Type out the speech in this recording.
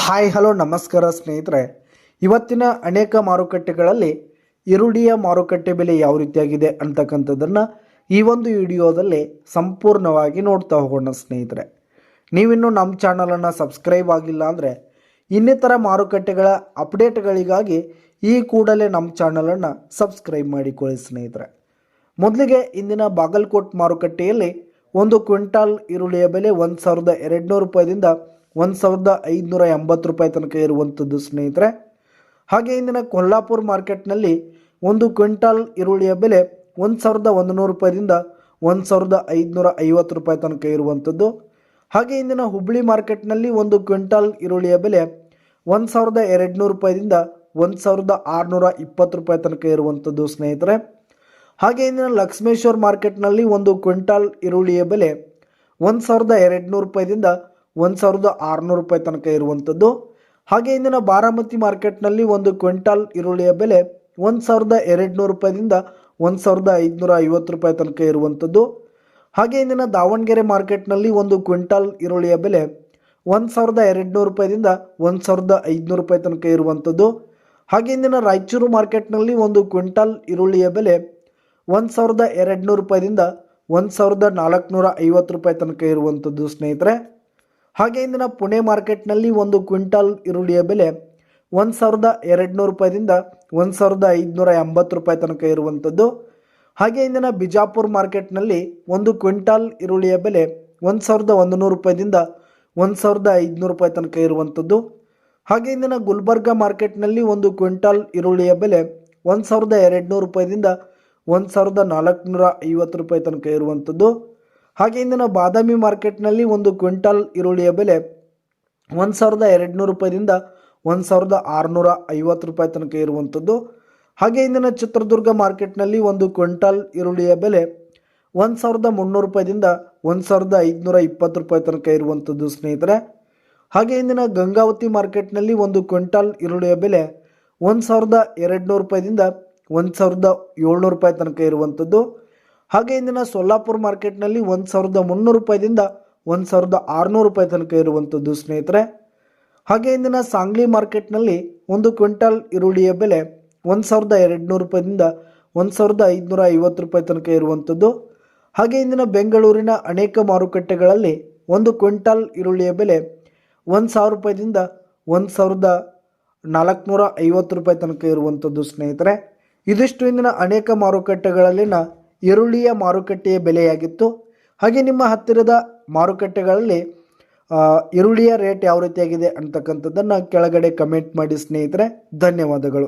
Hi hello ನಮಸ್ಕಾರ ಸ್ನೇಹಿತರೆ. ಇವತ್ತಿನ ಅನೇಕ ಮಾರುಕಟ್ಟೆಗಳಲ್ಲಿ ಈರುಳ್ಳಿಯ ಮಾರುಕಟ್ಟೆ ಬೆಲೆ ಯಾವ ರೀತಿಯಾಗಿದೆ ಅಂತಕ್ಕಂಥದ್ದನ್ನು ಈ ಒಂದು ವಿಡಿಯೋದಲ್ಲಿ ಸಂಪೂರ್ಣವಾಗಿ ನೋಡ್ತಾ ಹೋಗೋಣ ಸ್ನೇಹಿತರೆ. ನೀವಿನ್ನೂ ನಮ್ಮ ಚಾನಲನ್ನು ಸಬ್ಸ್ಕ್ರೈಬ್ ಆಗಿಲ್ಲ ಅಂದರೆ ಇನ್ನಿತರ ಮಾರುಕಟ್ಟೆಗಳ ಅಪ್ಡೇಟ್ಗಳಿಗಾಗಿ ಈ ಕೂಡಲೇ ನಮ್ಮ ಚಾನಲನ್ನು ಸಬ್ಸ್ಕ್ರೈಬ್ ಮಾಡಿಕೊಳ್ಳಿ ಸ್ನೇಹಿತರೆ. ಮೊದಲಿಗೆ ಇಂದಿನ ಬಾಗಲಕೋಟ್ ಮಾರುಕಟ್ಟೆಯಲ್ಲಿ ಒಂದು ಕ್ವಿಂಟಾಲ್ ಈರುಳ್ಳಿಯ ಬೆಲೆ 1200 ರೂಪಾಯಿದಿಂದ 1580 ರೂಪಾಯಿ ತನಕ ಇರುವಂಥದ್ದು ಸ್ನೇಹಿತರೆ. ಹಾಗೆ ಇಂದಿನ ಕೊಲ್ಲಾಪುರ ಮಾರ್ಕೆಟ್ನಲ್ಲಿ ಒಂದು ಕ್ವಿಂಟಾಲ್ ಈರುಳ್ಳಿಯ ಬೆಲೆ 1100 ರೂಪಾಯಿದಿಂದ 1550 ರೂಪಾಯಿ ತನಕ ಇರುವಂಥದ್ದು. ಹಾಗೆ ಇಂದಿನ ಹುಬ್ಬಳ್ಳಿ ಮಾರ್ಕೆಟ್ನಲ್ಲಿ ಒಂದು ಕ್ವಿಂಟಾಲ್ ಈರುಳ್ಳಿಯ ಬೆಲೆ 1200 ರೂಪಾಯಿದಿಂದ 1620 ರೂಪಾಯಿ ತನಕ ಇರುವಂಥದ್ದು ಸ್ನೇಹಿತರೆ. ಹಾಗೆ ಇಂದಿನ ಲಕ್ಷ್ಮೇಶ್ವರ ಮಾರ್ಕೆಟ್ನಲ್ಲಿ ಒಂದು ಕ್ವಿಂಟಾಲ್ ಈರುಳ್ಳಿಯ ಬೆಲೆ 1200 ರೂಪಾಯಿದಿಂದ 1600 ರೂಪಾಯಿ ತನಕ ಇರುವಂಥದ್ದು. ಹಾಗೆ ಇಂದಿನ ಬಾರಾಮತಿ ಮಾರ್ಕೆಟ್ನಲ್ಲಿ ಒಂದು ಕ್ವಿಂಟಾಲ್ ಈರುಳ್ಳಿಯ ಬೆಲೆ 1200 ರೂಪಾಯಿದಿಂದ 1550 ರೂಪಾಯಿ ತನಕ ಇರುವಂಥದ್ದು. ಹಾಗೆ ಇಂದಿನ ದಾವಣಗೆರೆ ಮಾರ್ಕೆಟ್ನಲ್ಲಿ ಒಂದು ಕ್ವಿಂಟಾಲ್ ಈರುಳ್ಳಿಯ ಬೆಲೆ 1200 ರೂಪಾಯಿದಿಂದ 1500 ರೂಪಾಯಿ ತನಕ ಇರುವಂಥದ್ದು. ಹಾಗೆ ಇಂದಿನ ರಾಯಚೂರು ಮಾರ್ಕೆಟ್ನಲ್ಲಿ ಒಂದು ಕ್ವಿಂಟಾಲ್ ಈರುಳ್ಳಿಯ ಬೆಲೆ 1200 ರೂಪಾಯಿದಿಂದ 1450 ರೂಪಾಯಿ ತನಕ ಇರುವಂಥದ್ದು ಸ್ನೇಹಿತರೆ. ಹಾಗೆ ಇಂದಿನ ಪುಣೆ ಮಾರ್ಕೆಟ್ನಲ್ಲಿ ಒಂದು ಕ್ವಿಂಟಾಲ್ ಈರುಳ್ಳಿಯ ಬೆಲೆ 1200 ರೂಪಾಯಿದಿಂದ 1580 ರೂಪಾಯಿ ತನಕ ಇರುವಂಥದ್ದು. ಹಾಗೆ ಇಂದಿನ ಬಿಜಾಪುರ ಮಾರ್ಕೆಟ್ನಲ್ಲಿ ಒಂದು ಕ್ವಿಂಟಾಲ್ ಈರುಳ್ಳಿಯ ಬೆಲೆ 1100 ರೂಪಾಯಿದಿಂದ 1500 ರೂಪಾಯಿ ತನಕ ಇರುವಂಥದ್ದು. ಹಾಗೆ ಇಂದಿನ ಗುಲ್ಬರ್ಗ ಮಾರ್ಕೆಟ್ನಲ್ಲಿ ಒಂದು ಕ್ವಿಂಟಾಲ್ ಈರುಳ್ಳಿಯ ಬೆಲೆ 1200 ರೂಪಾಯಿದಿಂದ 1450 ರೂಪಾಯಿ ತನಕ ಇರುವಂಥದ್ದು. ಹಾಗೆ ಇಂದಿನ ಬಾದಾಮಿ ಮಾರ್ಕೆಟ್ನಲ್ಲಿ ಒಂದು ಕ್ವಿಂಟಾಲ್ ಈರುಳ್ಳಿಯ ಬೆಲೆ 1200 ರೂಪಾಯಿದಿಂದ 1650 ರೂಪಾಯಿ ತನಕ ಇರುವಂಥದ್ದು. ಹಾಗೆ ಇಂದಿನ ಚಿತ್ರದುರ್ಗ ಮಾರ್ಕೆಟ್ನಲ್ಲಿ ಒಂದು ಕ್ವಿಂಟಾಲ್ ಈರುಳ್ಳಿಯ ಬೆಲೆ 1300 ರೂಪಾಯಿದಿಂದ 1520 ರೂಪಾಯಿ ತನಕ ಇರುವಂಥದ್ದು ಸ್ನೇಹಿತರೆ. ಹಾಗೆ ಇಂದಿನ ಗಂಗಾವತಿ ಮಾರ್ಕೆಟ್ನಲ್ಲಿ ಒಂದು ಕ್ವಿಂಟಾಲ್ ಈರುಳ್ಳಿಯ ಬೆಲೆ 1200 ರೂಪಾಯಿದಿಂದ 1700 ರೂಪಾಯಿ ತನಕ ಇರುವಂಥದ್ದು. ಹಾಗೆ ಇಂದಿನ ಸೊಲ್ಲಾಪುರ ಮಾರ್ಕೆಟ್ನಲ್ಲಿ 1300 ರೂಪಾಯಿದಿಂದ 1600 ರೂಪಾಯಿ ತನಕ ಇರುವಂಥದ್ದು ಸ್ನೇಹಿತರೆ. ಹಾಗೆ ಇಂದಿನ ಸಾಂಗ್ಲಿ ಮಾರ್ಕೆಟ್ನಲ್ಲಿ ಒಂದು ಕ್ವಿಂಟಾಲ್ ಈರುಳ್ಳಿಯ ಬೆಲೆ 1200 ರೂಪಾಯಿದಿಂದ 1550 ರೂಪಾಯಿ ತನಕ ಇರುವಂಥದ್ದು. ಹಾಗೆ ಇಂದಿನ ಬೆಂಗಳೂರಿನ ಅನೇಕ ಮಾರುಕಟ್ಟೆಗಳಲ್ಲಿ ಒಂದು ಕ್ವಿಂಟಾಲ್ ಈರುಳ್ಳಿಯ ಬೆಲೆ 1000 ರೂಪಾಯಿದಿಂದ 1450 ರೂಪಾಯಿ ತನಕ ಇರುವಂಥದ್ದು ಸ್ನೇಹಿತರೆ. ಇದಿಷ್ಟು ಇಂದಿನ ಅನೇಕ ಮಾರುಕಟ್ಟೆಗಳಲ್ಲಿನ ಈರುಳ್ಳಿಯ ಮಾರುಕಟ್ಟೆಯ ಬೆಲೆಯಾಗಿತ್ತು. ಹಾಗೆ ನಿಮ್ಮ ಹತ್ತಿರದ ಮಾರುಕಟ್ಟೆಗಳಲ್ಲಿ ಈರುಳ್ಳಿಯ ರೇಟ್ ಯಾವ ರೀತಿಯಾಗಿದೆ ಅಂತಕ್ಕಂಥದ್ದನ್ನು ಕೆಳಗಡೆ ಕಮೆಂಟ್ ಮಾಡಿ ಸ್ನೇಹಿತರೆ. ಧನ್ಯವಾದಗಳು.